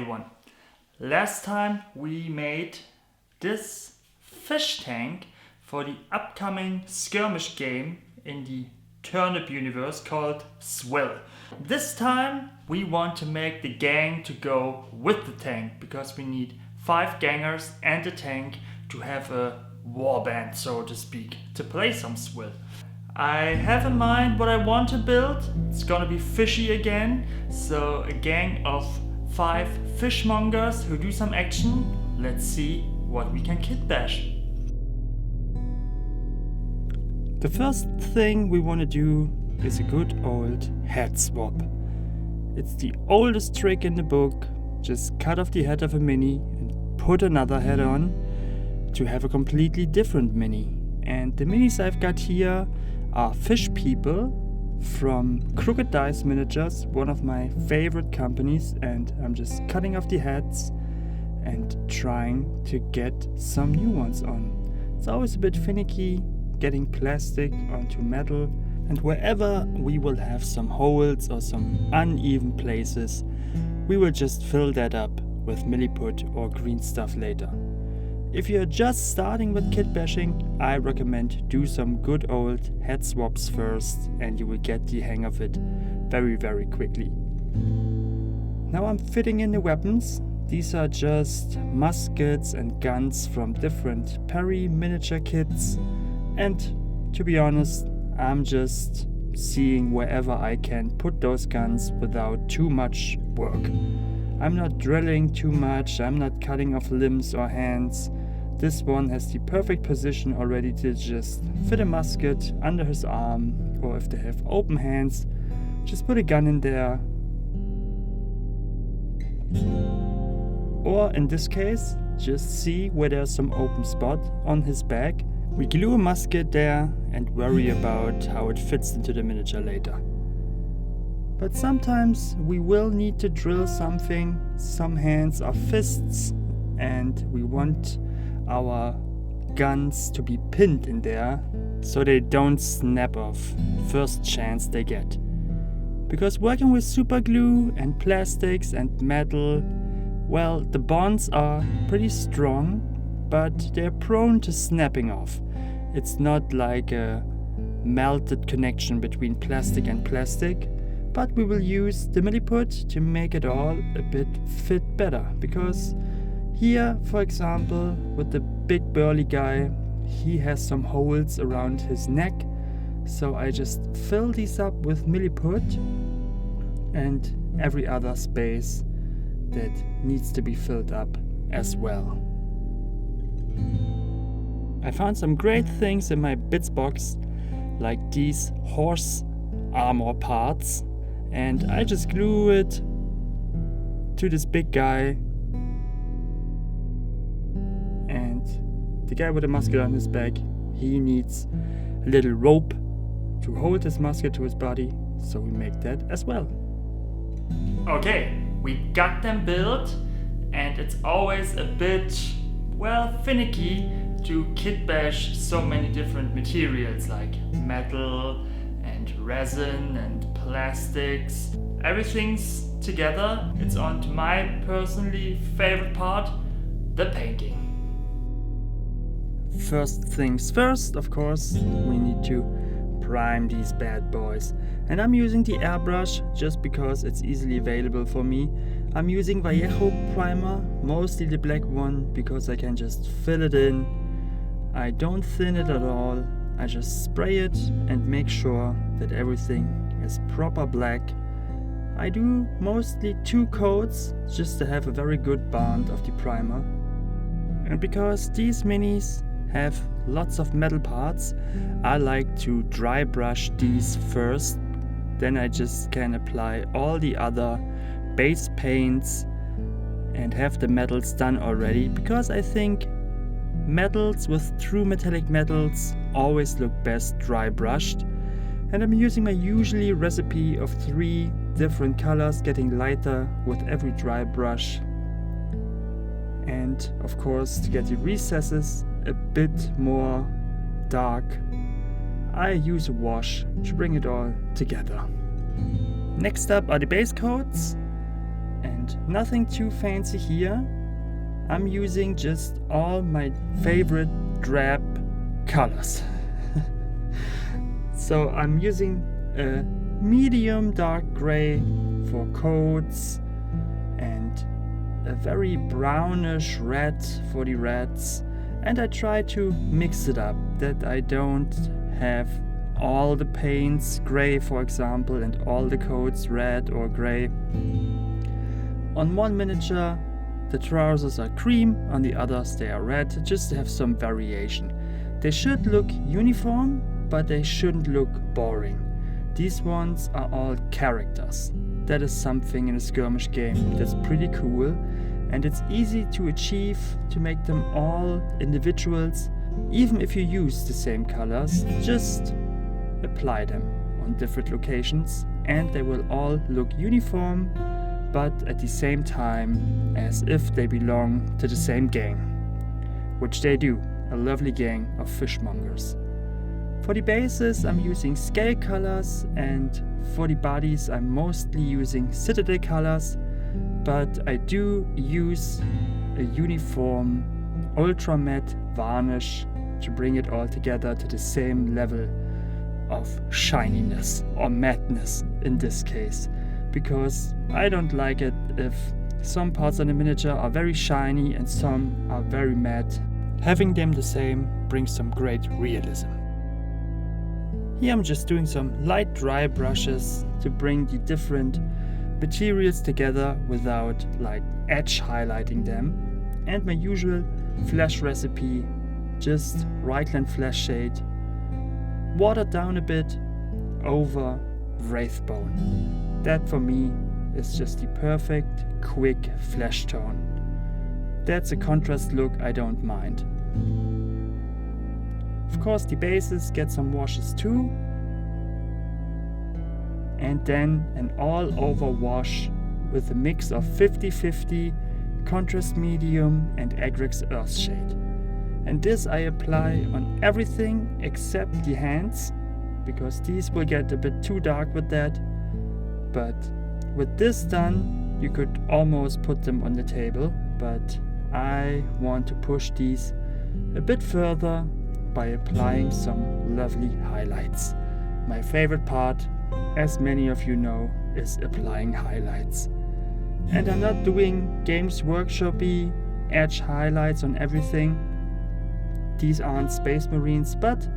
everyone. Last time we made this fish tank for the upcoming Skirmish game in the TURNIP universe called Swill. This time we want to make the gang to go with the tank because we need 5 gangers and a tank to have a warband, so to speak, to play some Swill. I have in mind what I want to build. It's gonna be fishy again, so a gang of 5 fishmongers who do some action. Let's see what we can kitbash. The first thing we want to do is a good old head swap. It's the oldest trick in the book. Just cut off the head of a mini and put another head on to have a completely different mini. And the minis I've got here are fish people from Crooked Dice Miniatures, one of my favorite companies, and I'm just cutting off the heads and trying to get some new ones on. It's always a bit finicky getting plastic onto metal, and wherever we will have some holes or some uneven places, we will just fill that up with milliput or green stuff later. If you're just starting with kitbashing, I recommend do some good old head swaps first and you will get the hang of it very quickly. Now I'm fitting in the weapons. These are just muskets and guns from different Perry miniature kits, and to be honest, I'm just seeing wherever I can put those guns without too much work. I'm not drilling too much, I'm not cutting off limbs or hands. This one has the perfect position already to just fit a musket under his arm, or if they have open hands, just put a gun in there. Or in this case, just see where there's some open spot on his back. We glue a musket there and worry about how it fits into the miniature later. But sometimes we will need to drill something. Some hands are fists and we want our guns to be pinned in there so they don't snap off first chance they get. Because working with super glue and plastics and metal, well, the bonds are pretty strong, but they're prone to snapping off. It's not like a melted connection between plastic and plastic, but we will use the milliput to make it all a bit fit better. Because here, for example, with the big burly guy, he has some holes around his neck, so I just fill these up with milliput and every other space that needs to be filled up as well. I found some great things in my bits box, like these horse armor parts, and I just glue it to this big guy, and the guy with the musket on his back, he needs a little rope to hold his musket to his body, so we make that as well. Okay, we got them built, and it's always a bit, well, finicky to kitbash so many different materials like metal and resin and plastics. Everything's together. It's on to my personally favorite part, the painting. First things first, of course, we need to prime these bad boys. And I'm using the airbrush just because it's easily available for me. I'm using Vallejo primer, mostly the black one, because I can just fill it in. I don't thin it at all. I just spray it and make sure that everything is proper black. I do mostly 2 coats just to have a very good bond of the primer. And because these minis have lots of metal parts, I like to dry brush these first. Then I just can apply all the other base paints and have the metals done already, because I think metals with true metallic metals always look best dry brushed. And I'm using my usually recipe of 3 different colors, getting lighter with every dry brush. And of course, to get the recesses a bit more dark, I use a wash to bring it all together. Next up are the base coats. and nothing too fancy here. I'm using just all my favorite drab colors. So I'm using a medium dark gray for coats and a very brownish red for the reds, and I try to mix it up that I don't have all the paints gray, for example, and all the coats red or gray. On one miniature the trousers are cream, on the others they are red, just to have some variation. They should look uniform, but they shouldn't look boring. These ones are all characters. That is something in a skirmish game that's pretty cool, and it's easy to achieve to make them all individuals. Even if you use the same colors, just apply them on different locations and they will all look uniform, but at the same time as if they belong to the same gang, which they do, a lovely gang of fishmongers. For the bases I'm using scale colors, and for the bodies I'm mostly using Citadel colors, but I do use a uniform ultra matte varnish to bring it all together to the same level of shininess or madness in this case, because I don't like it if some parts of the miniature are very shiny and some are very matte. Having them the same brings some great realism. Here I'm just doing some light dry brushes to bring the different materials together without like edge highlighting them, and my usual flash recipe, just Reichland flash shade, watered down a bit over Wraithbone. That for me is just the perfect quick flash tone. That's a contrast look I don't mind. Of course the bases get some washes too, and then an all over wash with a mix of 50-50 contrast medium and Agrex Earthshade. And this I apply on everything except the hands, because these will get a bit too dark with that. But with this done, you could almost put them on the table, but I want to push these a bit further by applying some lovely highlights. My favorite part, as many of you know, is applying highlights. And I'm not doing Games Workshop-y edge highlights on everything. These aren't Space Marines, but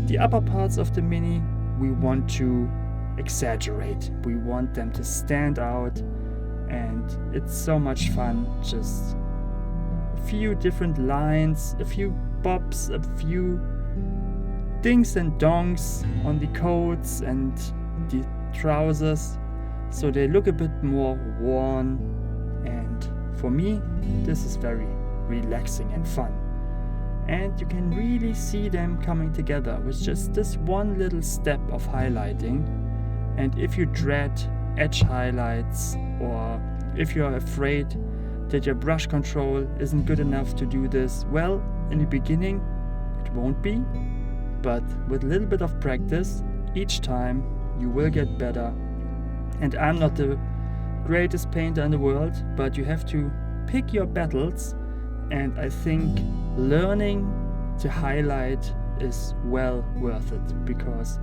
the upper parts of the mini we want to exaggerate. We want them to stand out, and it's so much fun. Just a few different lines, a few bobs, a few dings and dongs on the coats and the trousers, so they look a bit more worn, and for me this is very relaxing and fun. And you can really see them coming together with just this one little step of highlighting. And if you dread edge highlights, or if you are afraid that your brush control isn't good enough to do this, well, in the beginning it won't be, but with a little bit of practice each time you will get better. And I'm not the greatest painter in the world, but you have to pick your battles, and I think learning to highlight is well worth it, because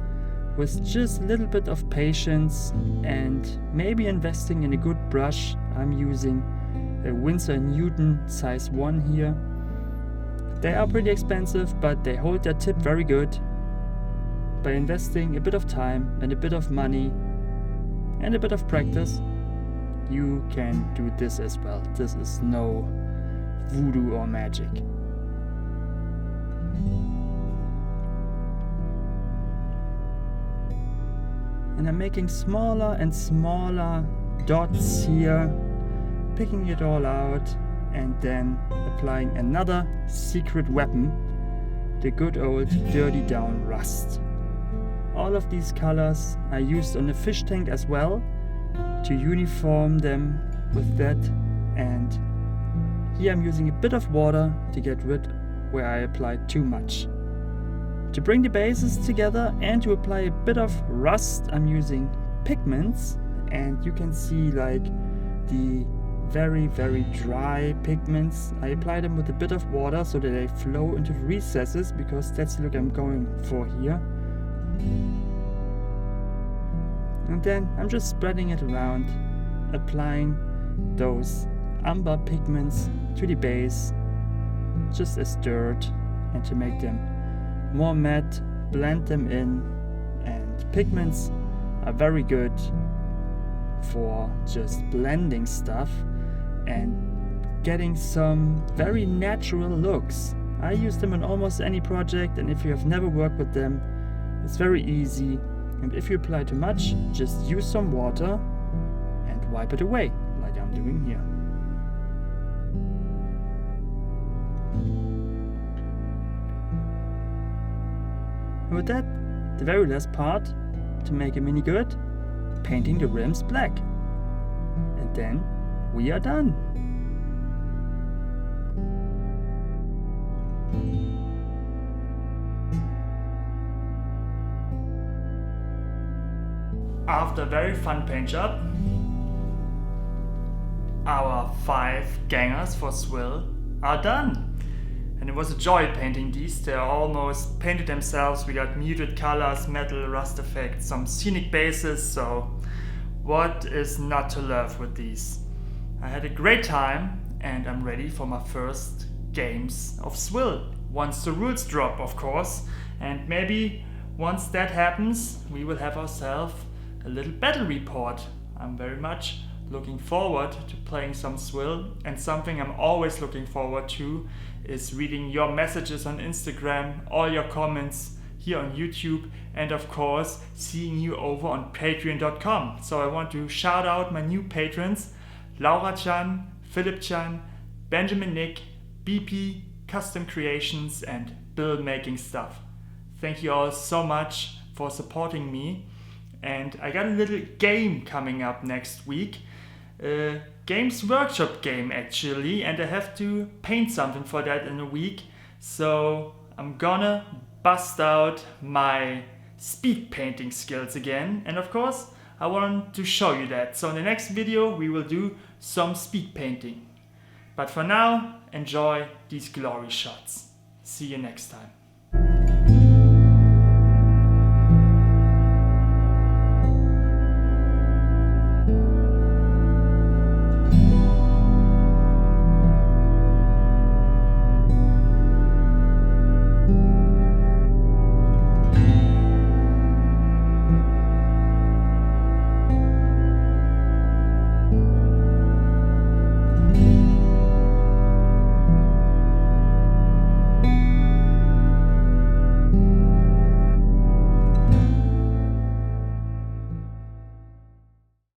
with just a little bit of patience and maybe investing in a good brush, I'm using a Winsor & Newton size 1 here. They are pretty expensive, but they hold their tip very good. By investing a bit of time and a bit of money and a bit of practice, you can do this as well. This is no voodoo or magic. And I'm making smaller and smaller dots here, picking it all out, and then applying another secret weapon, the good old Dirty Down Rust. All of these colors I used on the fish tank as well, to uniform them with that, and here I'm using a bit of water to get rid where I applied too much. To bring the bases together and to apply a bit of rust, I'm using pigments, and you can see like the very dry pigments. I apply them with a bit of water so that they flow into the recesses, because that's the look I'm going for here. And then I'm just spreading it around, applying those umber pigments to the base, just as dirt, and to make them more matte, blend them in. And pigments are very good for just blending stuff and getting some very natural looks. I use them in almost any project, and if you have never worked with them, it's very easy. And if you apply too much, just use some water and wipe it away, like I'm doing here. And with that, the very last part, to make a mini good, painting the rims black. And then we are done. After a very fun paint job, our 5 gangers for Swill are done. And it was a joy painting these. They're almost painted themselves. We got muted colors, metal, rust effects, some scenic bases, so what is not to love with these? I had a great time, and I'm ready for my first games of Swill. Once the rules drop, of course, and maybe once that happens, we will have ourselves a little battle report. I'm very much looking forward to playing some Swill, and something I'm always looking forward to is reading your messages on Instagram, all your comments here on YouTube, and of course seeing you over on patreon.com. So I want to shout out my new patrons: Laura Chan, Philip Chan, Benjamin Nick, BP, Custom Creations, and Bill Making Stuff. Thank you all so much for supporting me. And I got a little game coming up next week. Games Workshop game actually, and I have to paint something for that in a week. So I'm gonna bust out my speed painting skills again. And of course, I want to show you that. So in the next video, we will do some speed painting. But for now, enjoy these glory shots. See you next time.